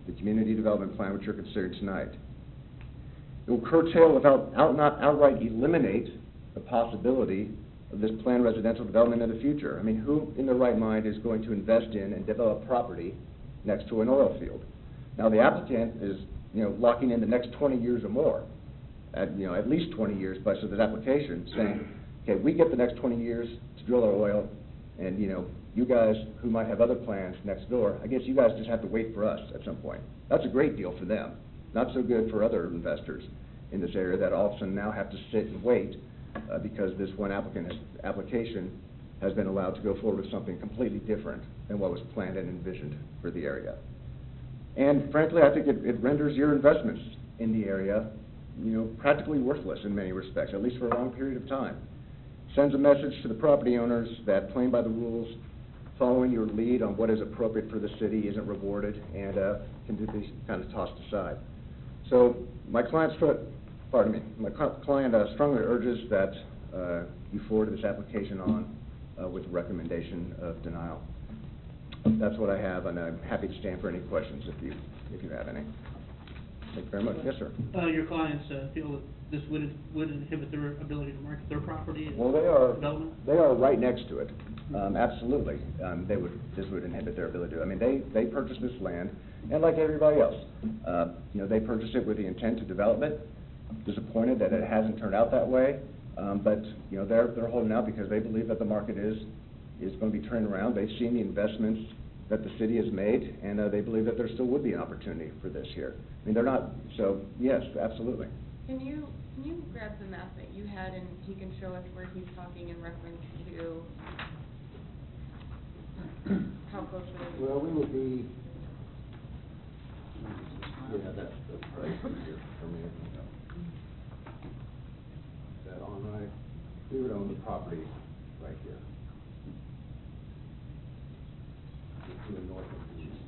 the community development plan which you're considering tonight. It will curtail without not outright eliminate the possibility of this planned residential development in the future. I mean, who in their right mind is going to invest in and develop property next to an oil field? Now, the applicant is, locking in the next 20 years or more, at least 20 years by this application, saying, okay, we get the next 20 years to drill our oil, and you guys who might have other plans next door, I guess you guys just have to wait for us at some point. That's a great deal for them. Not so good for other investors in this area that all of a sudden now have to sit and wait because this one application has been allowed to go forward with something completely different than what was planned and envisioned for the area. And frankly, I think it renders your investments in the area, practically worthless in many respects, at least for a long period of time. Sends a message to the property owners that playing by the rules, following your lead on what is appropriate for the city isn't rewarded and can be kind of tossed aside. So my client strongly urges that you forward this application on with a recommendation of denial. That's what I have, and I'm happy to stand for any questions if you have any. Thank you very much. Yes, sir. Your clients feel that this would inhibit their ability to market their property and development? They are right next to it. Absolutely. This would inhibit their ability to. I mean, they purchased this land, and like everybody else, they purchased it with the intent to develop it. Disappointed that it hasn't turned out that way, but they're holding out because they believe that the market is going to be turning around. They've seen the investments that the city has made, and they believe that there still would be an opportunity for this here. I mean, they're not, so yes, absolutely. Can you grab the map that you had, and he can show us where he's talking in reference to how close it is? Well, we would be, that's right here for me. Is that on right? We would own the property right here. To the north and east.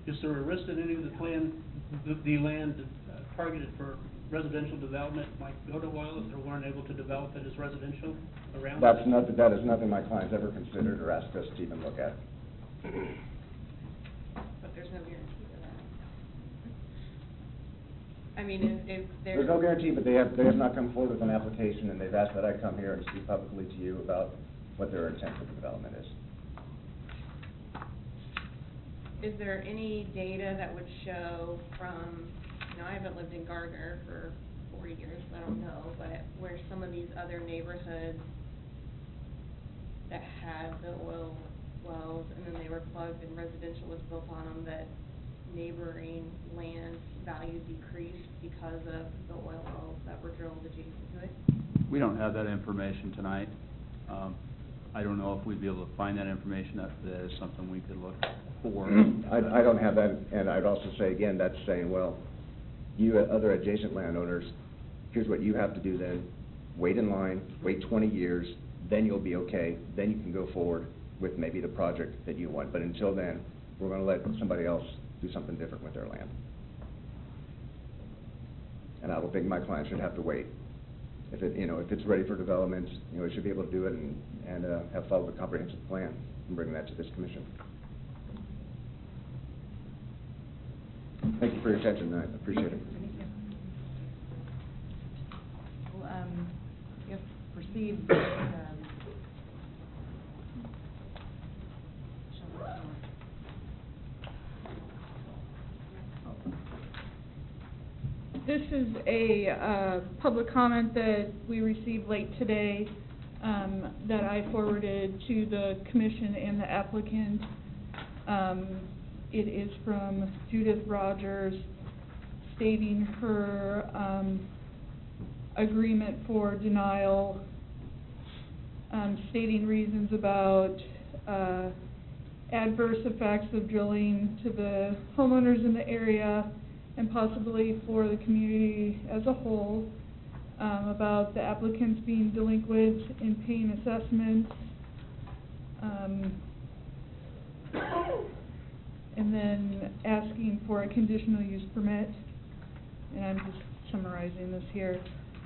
Is there a risk that any of the land targeted for residential development might go to oil if they weren't able to develop it as residential around? That is nothing my clients ever considered or asked us to even look at. But there's no guarantee for that. I mean, if there's no guarantee, but they have not come forward with an application, and they've asked that I come here and speak publicly to you about what their intent for the development is. Is there any data that would show from, I haven't lived in Gardner for 4 years, so I don't know, but where some of these other neighborhoods that had the oil wells and then they were plugged and residential was built on them, that neighboring land value decreased because of the oil wells that were drilled adjacent to it? We don't have that information tonight. I don't know if we'd be able to find that information. That is something we could look for. I don't have that, and I'd also say, again, that's saying, well, you other adjacent landowners, here's what you have to do then. Wait in line, wait 20 years, then you'll be okay. Then you can go forward with maybe the project that you want. But until then, we're going to let somebody else do something different with their land. And I don't think my client should have to wait. If it's ready for development, it should be able to do it and have followed the comprehensive plan and bring that to this commission. Thank you for your attention tonight. I appreciate it. Well, I guess proceed. This is a public comment that we received late today that I forwarded to the commission and the applicant. It is from Judith Rogers stating her agreement for denial, stating reasons about adverse effects of drilling to the homeowners in the area and possibly for the community as a whole, about the applicants being delinquent in paying assessments, and then asking for a conditional use permit. And I'm just summarizing this here.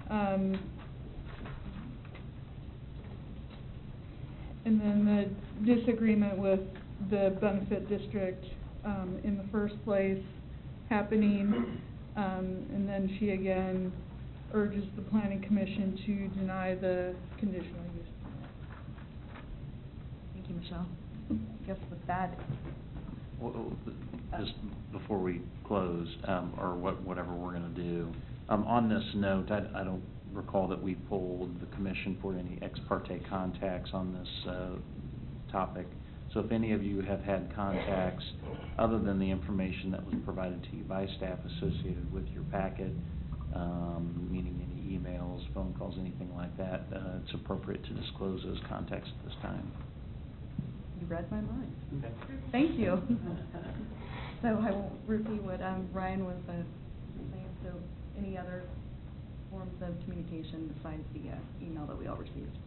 And then the disagreement with the benefit district, in the first place happening. And then she again urges the planning commission to deny the conditional use permit. Thank you, Michelle. I guess with that, Well, just before we close, or whatever we're gonna do, on this note, I don't recall that we polled the commission for any ex parte contacts on this, topic. So if any of you have had contacts, other than the information that was provided to you by staff associated with your packet, meaning any emails, phone calls, anything like that, it's appropriate to disclose those contacts at this time. you read my mind. Okay. Thank you. So I won't repeat what Ryan was saying, so any other forms of communication besides the email that we all received?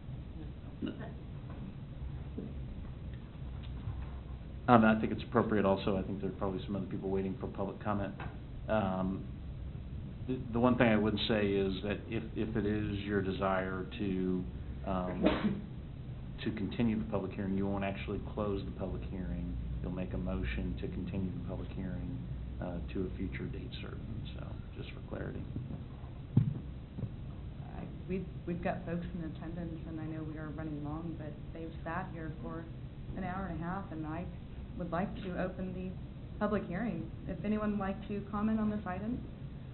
I think it's appropriate also, I think there are probably some other people waiting for public comment. The one thing I would say is that if it is your desire to continue the public hearing, you won't actually close the public hearing. You'll make a motion to continue the public hearing to a future date certain, so just for clarity. We've got folks in attendance, and I know we are running long, but they've sat here for an hour and a half, and I would like to open the public hearing. If anyone would like to comment on this item,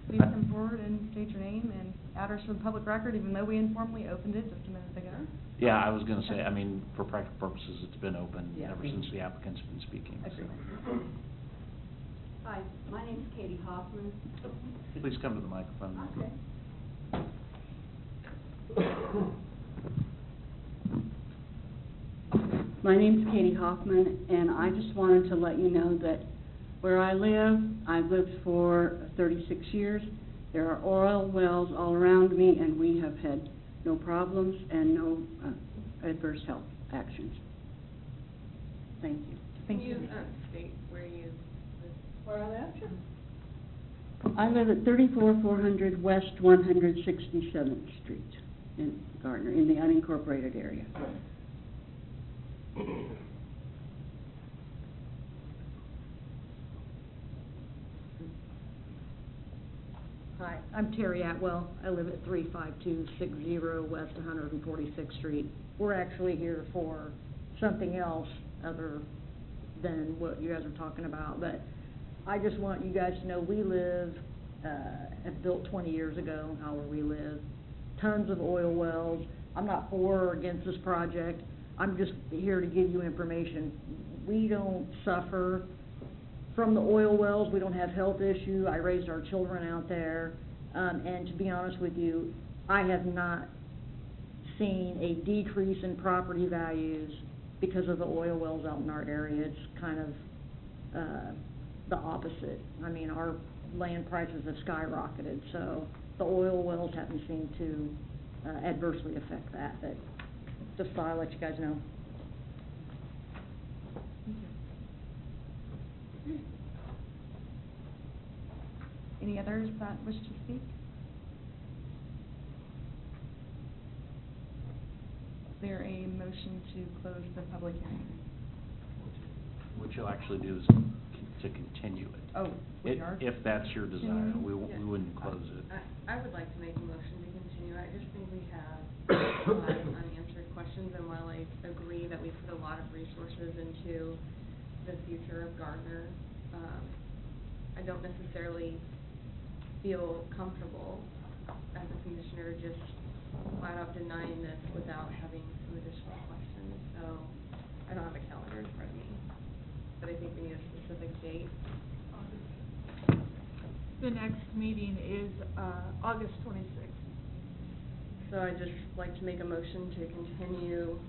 please come forward and state your name and address for the public record, even though we informally opened it just a minute ago. Yeah, I was gonna say, I mean, for practical purposes, it's been open Yeah. ever since the applicant's been speaking. so. Agreement. Hi, my name's Katie Hoffman. Please come to the microphone. Okay. My name's Katie Hoffman, and I just wanted to let you know that where I live, I've lived for 36 years. There are oil wells all around me, and we have had no problems and no adverse health actions. Thank you. Thank you. Can you, state where you live? Where I live? I live at 34400 West 167th Street in Gardner, in the unincorporated area. Hi, I'm Terry Atwell. I live at 35260 West 146th Street. We're actually here for something else other than what you guys are talking about, but I just want you guys to know we live, have built 20 years ago, how we live. Tons of oil wells. I'm not for or against this project. I'm just here to give you information. We don't suffer from the oil wells. We don't have health issue. I raised our children out there. And to be honest with you, I have not seen a decrease in property values because of the oil wells out in our area. It's kind of the opposite. I mean, our land prices have skyrocketed, so the oil wells haven't seemed to adversely affect that. But just thought I'd let you guys know. Any others that wish to speak? Is there a motion to close the public hearing? What you'll actually do is to continue it. Oh, we are? If that's your desire, we wouldn't close it. I would like to make a motion to continue. I just think we have a lot of unanswered questions, and while I agree that we put a lot of resources into the future of Gardner, I don't necessarily feel comfortable as a commissioner just flat out denying this without having some additional questions. So I don't have a calendar in front of me, but I think we need a specific date. The next meeting is, August 26th. So I'd just like to make a motion to continue,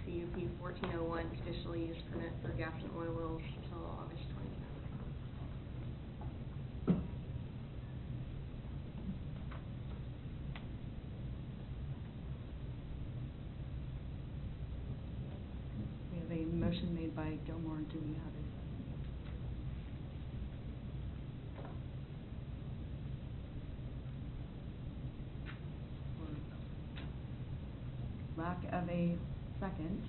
CUP 1401 conditional use permit for gas and oil wells until August 27th. We have a motion made by Gilmore. Do we have a second? For lack of a second,